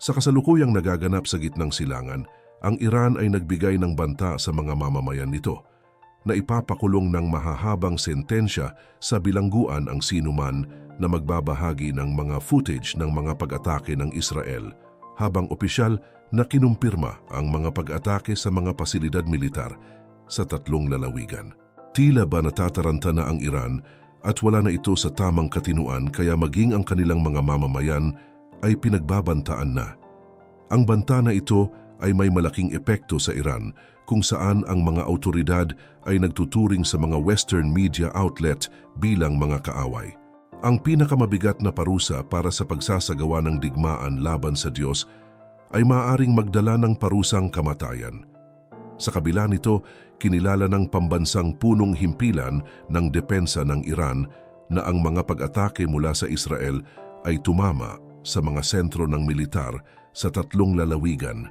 Sa kasalukuyang nagaganap sa gitnang silangan, ang Iran ay nagbigay ng banta sa mga mamamayan nito na ipapakulong ng mahahabang sentensya sa bilangguan ang sinuman na magbabahagi ng mga footage ng mga pag-atake ng Israel, habang opisyal na kinumpirma ang mga pag-atake sa mga pasilidad militar sa 3 lalawigan. Tila ba natataranta na ang Iran at wala na ito sa tamang katinuan kaya maging ang kanilang mga mamamayan ay pinagbabantaan na. Ang banta na ito ay may malaking epekto sa Iran kung saan ang mga autoridad ay nagtuturing sa mga Western media outlet bilang mga kaaway. Ang pinakamabigat na parusa para sa pagsasagawa ng digmaan laban sa Diyos ay maaaring magdala ng parusang kamatayan. Sa kabila nito, kinilala ng pambansang punong himpilan ng depensa ng Iran na ang mga pag-atake mula sa Israel ay tumama sa mga sentro ng militar sa 3 lalawigan: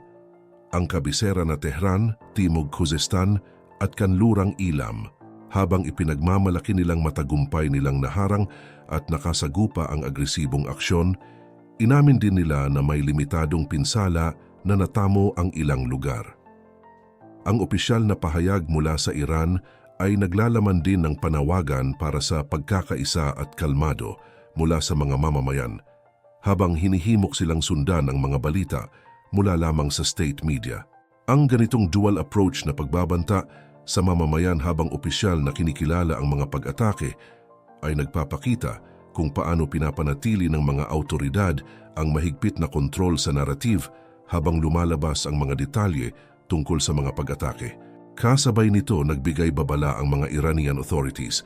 ang kabisera na Tehran, Timog Khuzestan at Kanlurang Ilam, habang ipinagmamalaki nilang matagumpay nilang naharang at nakasagupa ang agresibong aksyon. Inamin din nila na may limitadong pinsala na natamo ang ilang lugar. Ang opisyal na pahayag mula sa Iran ay naglalaman din ng panawagan para sa pagkakaisa at kalmado mula sa mga mamamayan, habang hinihimok silang sundan ang mga balita mula lamang sa state media. Ang ganitong dual approach na pagbabanta sa mamamayan habang opisyal na kinikilala ang mga pag-atake ay nagpapakita kung paano pinapanatili ng mga autoridad ang mahigpit na kontrol sa narrative habang lumalabas ang mga detalye tungkol sa mga pag-atake. Kasabay nito, nagbigay babala ang mga Iranian authorities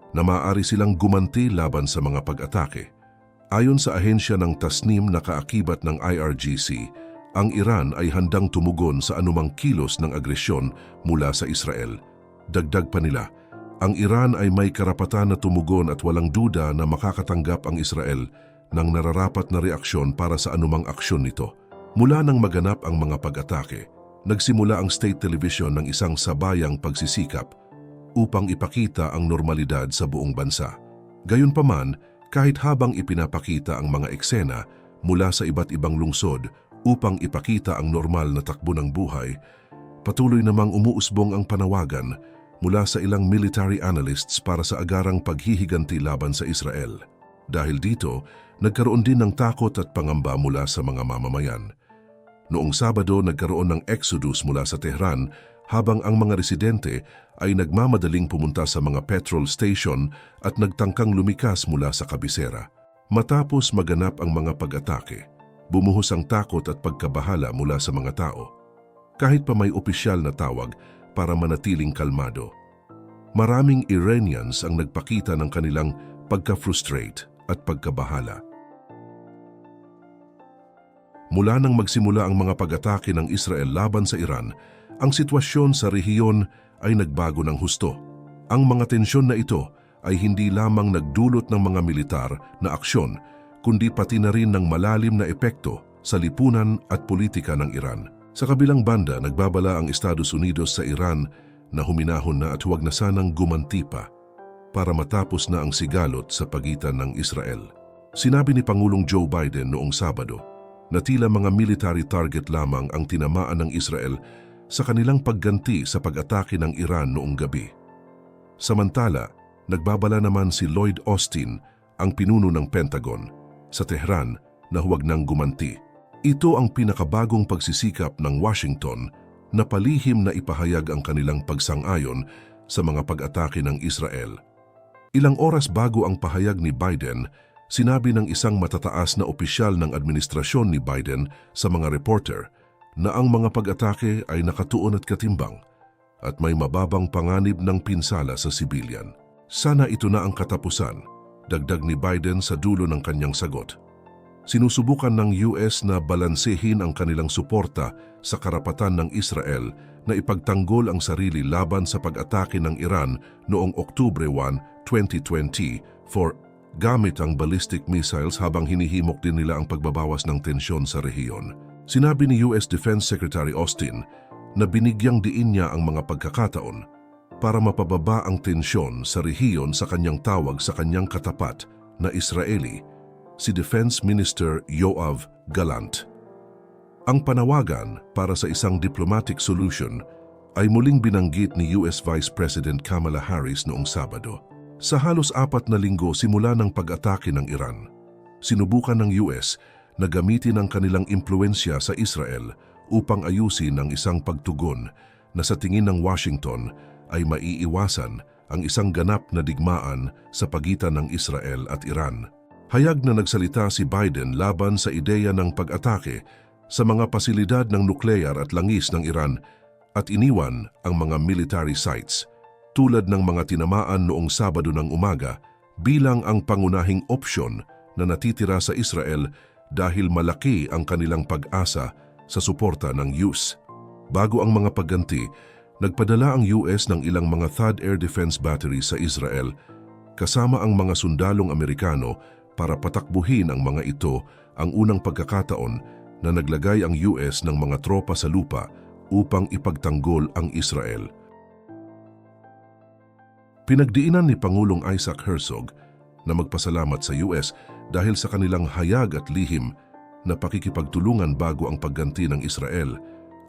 na maaari silang gumanti laban sa mga pag-atake. Ayon sa ahensya ng Tasnim na kaakibat ng IRGC, ang Iran ay handang tumugon sa anumang kilos ng agresyon mula sa Israel. Dagdag pa nila, ang Iran ay may karapatan na tumugon at walang duda na makakatanggap ang Israel ng nararapat na reaksyon para sa anumang aksyon nito. Mula nang maganap ang mga pag-atake, nagsimula ang state television ng isang sabayang pagsisikap upang ipakita ang normalidad sa buong bansa. Gayunpaman, kahit habang ipinapakita ang mga eksena mula sa iba't ibang lungsod upang ipakita ang normal na takbo ng buhay, patuloy namang umuusbong ang panawagan mula sa ilang military analysts para sa agarang paghihiganti laban sa Israel. Dahil dito, nagkaroon din ng takot at pangamba mula sa mga mamamayan. Noong Sabado, nagkaroon ng exodus mula sa Tehran habang ang mga residente ay nagmamadaling pumunta sa mga petrol station at nagtangkang lumikas mula sa kabisera. Matapos maganap ang mga pag-atake, bumuhos ang takot at pagkabahala mula sa mga tao. Kahit pa may opisyal na tawag para manatiling kalmado, maraming Iranians ang nagpakita ng kanilang pagka-frustrate at pagkabahala. Mula nang magsimula ang mga pag-atake ng Israel laban sa Iran, ang sitwasyon sa rehiyon ay nagbago ng husto. Ang mga tensyon na ito ay hindi lamang nagdulot ng mga militar na aksyon, kundi pati na rin ng malalim na epekto sa lipunan at politika ng Iran. Sa kabilang banda, nagbabala ang Estados Unidos sa Iran na huminahon na at huwag na sanang gumanti pa para matapos na ang sigalot sa pagitan ng Israel. Sinabi ni Pangulong Joe Biden noong Sabado na tila mga military target lamang ang tinamaan ng Israel sa kanilang pagganti sa pag-atake ng Iran noong gabi. Samantala, nagbabala naman si Lloyd Austin, ang pinuno ng Pentagon, sa Tehran na huwag nang gumanti. Ito ang pinakabagong pagsisikap ng Washington na palihim na ipahayag ang kanilang pagsang-ayon sa mga pag-atake ng Israel. Ilang oras bago ang pahayag ni Biden, sinabi ng isang matataas na opisyal ng administrasyon ni Biden sa mga reporter na ang mga pag-atake ay nakatuon at katimbang at may mababang panganib ng pinsala sa sibilyan. Sana ito na ang katapusan, dagdag ni Biden sa dulo ng kanyang sagot. Sinusubukan ng US na balansehin ang kanilang suporta sa karapatan ng Israel na ipagtanggol ang sarili laban sa pag-atake ng Iran noong Oktubre 1, 2020 gamit ang ballistic missiles habang hinihimok din nila ang pagbabawas ng tensyon sa rehiyon. Sinabi ni US Defense Secretary Austin na binigyang diin niya ang mga pagkakataon para mapababa ang tensyon sa rehiyon sa kanyang tawag sa kanyang katapat na Israeli, si Defense Minister Yoav Gallant. Ang panawagan para sa isang diplomatic solution ay muling binanggit ni US Vice President Kamala Harris noong Sabado. Sa halos 4 na linggo simula ng pag-atake ng Iran, sinubukan ng US na gamitin ang kanilang impluensya sa Israel upang ayusin ang isang pagtugon na sa tingin ng Washington ay maiiwasan ang isang ganap na digmaan sa pagitan ng Israel at Iran. Hayag na nagsalita si Biden laban sa ideya ng pag-atake sa mga pasilidad ng nuklear at langis ng Iran at iniwan ang mga military sites tulad ng mga tinamaan noong Sabado ng umaga bilang ang pangunahing opsyon na natitira sa Israel dahil malaki ang kanilang pag-asa sa suporta ng US. Bago ang mga pagganti, nagpadala ang US ng ilang mga THAAD air defense batteries sa Israel kasama ang mga sundalong Amerikano para patakbuhin ang mga ito ang unang pagkakataon na naglagay ang US ng mga tropa sa lupa upang ipagtanggol ang Israel. Pinagdiinan ni Pangulong Isaac Herzog na magpasalamat sa US dahil sa kanilang hayag at lihim na pakikipagtulungan bago ang pagganti ng Israel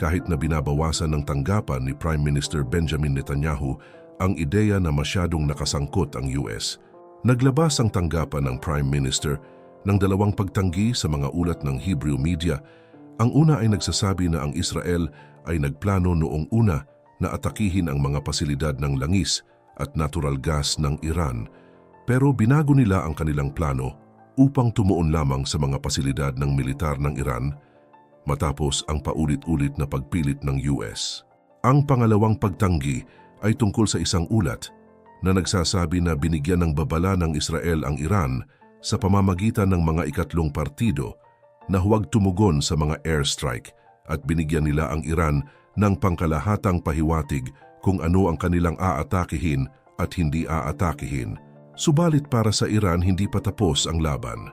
kahit na binabawasan ng tanggapan ni Prime Minister Benjamin Netanyahu ang ideya na masyadong nakasangkot ang US. Naglabas ang tanggapan ng Prime Minister ng 2 pagtanggi sa mga ulat ng Hebrew media. Ang una ay nagsasabi na ang Israel ay nagplano noong una na atakihin ang mga pasilidad ng langis at natural gas ng Iran, pero binago nila ang kanilang plano upang tumuon lamang sa mga pasilidad ng militar ng Iran matapos ang paulit-ulit na pagpilit ng US. Ang pangalawang pagtanggi ay tungkol sa isang ulat na nagsasabi na binigyan ng babala ng Israel ang Iran sa pamamagitan ng mga ikatlong partido na huwag tumugon sa mga airstrike at binigyan nila ang Iran ng pangkalahatang pahiwatig kung ano ang kanilang aatakihin at hindi aatakihin. Subalit para sa Iran hindi pa tapos ang laban.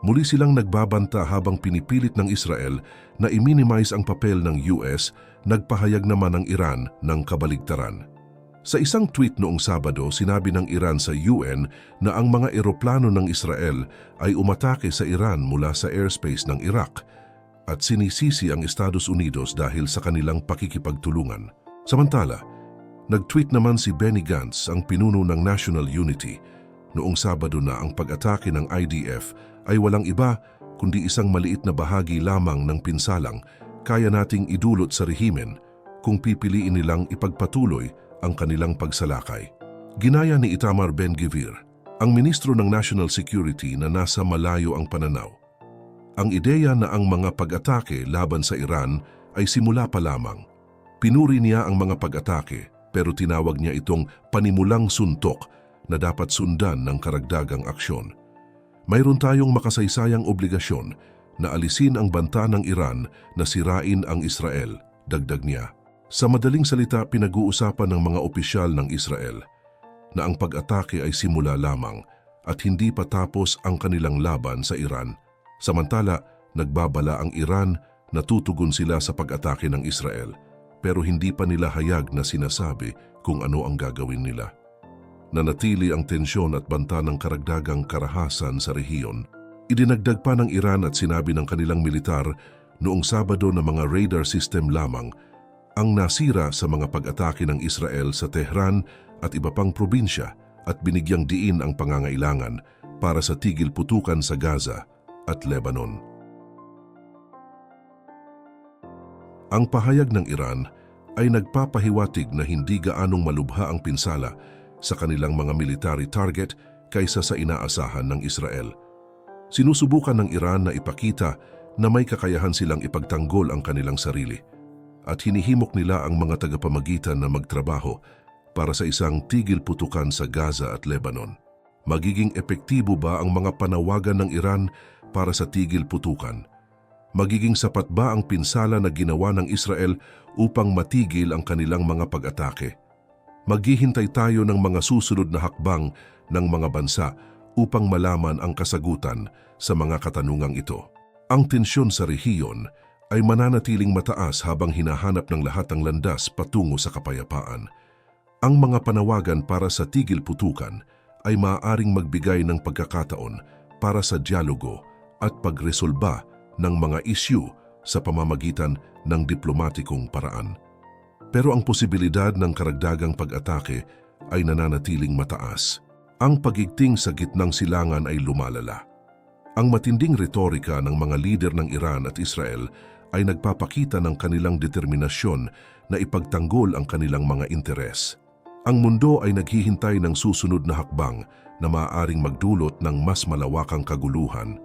Muli silang nagbabanta habang pinipilit ng Israel na i-minimize ang papel ng US, nagpahayag naman ang Iran ng kabaligtaran. Sa isang tweet noong Sabado, sinabi ng Iran sa UN na ang mga eroplano ng Israel ay umatake sa Iran mula sa airspace ng Iraq at sinisisi ang Estados Unidos dahil sa kanilang pakikipagtulungan. Samantala, nag-tweet naman si Benny Gantz, ang pinuno ng National Unity, noong Sabado na ang pag-atake ng IDF ay walang iba kundi isang maliit na bahagi lamang ng pinsalang kaya nating idulot sa rehimen kung pipiliin nilang ipagpatuloy ang kanilang pagsalakay. Ginaya ni Itamar Ben-Gvir, ang ministro ng National Security na nasa malayo ang pananaw. Ang ideya na ang mga pag-atake laban sa Iran ay simula pa lamang. Pinuri niya ang mga pag-atake pero tinawag niya itong panimulang suntok na dapat sundan ng karagdagang aksyon. Mayroon tayong makasaysayang obligasyon na alisin ang banta ng Iran na sirain ang Israel, dagdag niya. Sa madaling salita, pinag-uusapan ng mga opisyal ng Israel na ang pag-atake ay simula lamang at hindi pa tapos ang kanilang laban sa Iran. Samantala, nagbabala ang Iran na tutugon sila sa pag-atake ng Israel pero hindi pa nila hayag na sinasabi kung ano ang gagawin nila. Nanatili ang tensyon at banta ng karagdagang karahasan sa rehiyon. Idinagdag pa ng Iran at sinabi ng kanilang militar noong Sabado na mga radar system lamang ang nasira sa mga pag-atake ng Israel sa Tehran at iba pang probinsya at binigyang diin ang pangangailangan para sa tigil putukan sa Gaza at Lebanon. Ang pahayag ng Iran ay nagpapahiwatig na hindi gaanong malubha ang pinsala sa kanilang mga military target kaysa sa inaasahan ng Israel. Sinusubukan ng Iran na ipakita na may kakayahan silang ipagtanggol ang kanilang sarili at hinihimok nila ang mga tagapamagitan na magtrabaho para sa isang tigil putukan sa Gaza at Lebanon. Magiging epektibo ba ang mga panawagan ng Iran para sa tigil putukan? Magiging sapat ba ang pinsala na ginawa ng Israel upang matigil ang kanilang mga pag-atake? Maghihintay tayo ng mga susunod na hakbang ng mga bansa upang malaman ang kasagutan sa mga katanungang ito. Ang tensyon sa rehiyon ay mananatiling mataas habang hinahanap ng lahat ang landas patungo sa kapayapaan. Ang mga panawagan para sa tigil putukan ay maaaring magbigay ng pagkakataon para sa dialogo at pagresolba ng mga isyu sa pamamagitan ng diplomatikong paraan. Pero ang posibilidad ng karagdagang pag-atake ay nananatiling mataas. Ang pagigting sa gitnang silangan ay lumalala. Ang matinding retorika ng mga lider ng Iran at Israel ay nagpapakita ng kanilang determinasyon na ipagtanggol ang kanilang mga interes. Ang mundo ay naghihintay ng susunod na hakbang na maaaring magdulot ng mas malawakang kaguluhan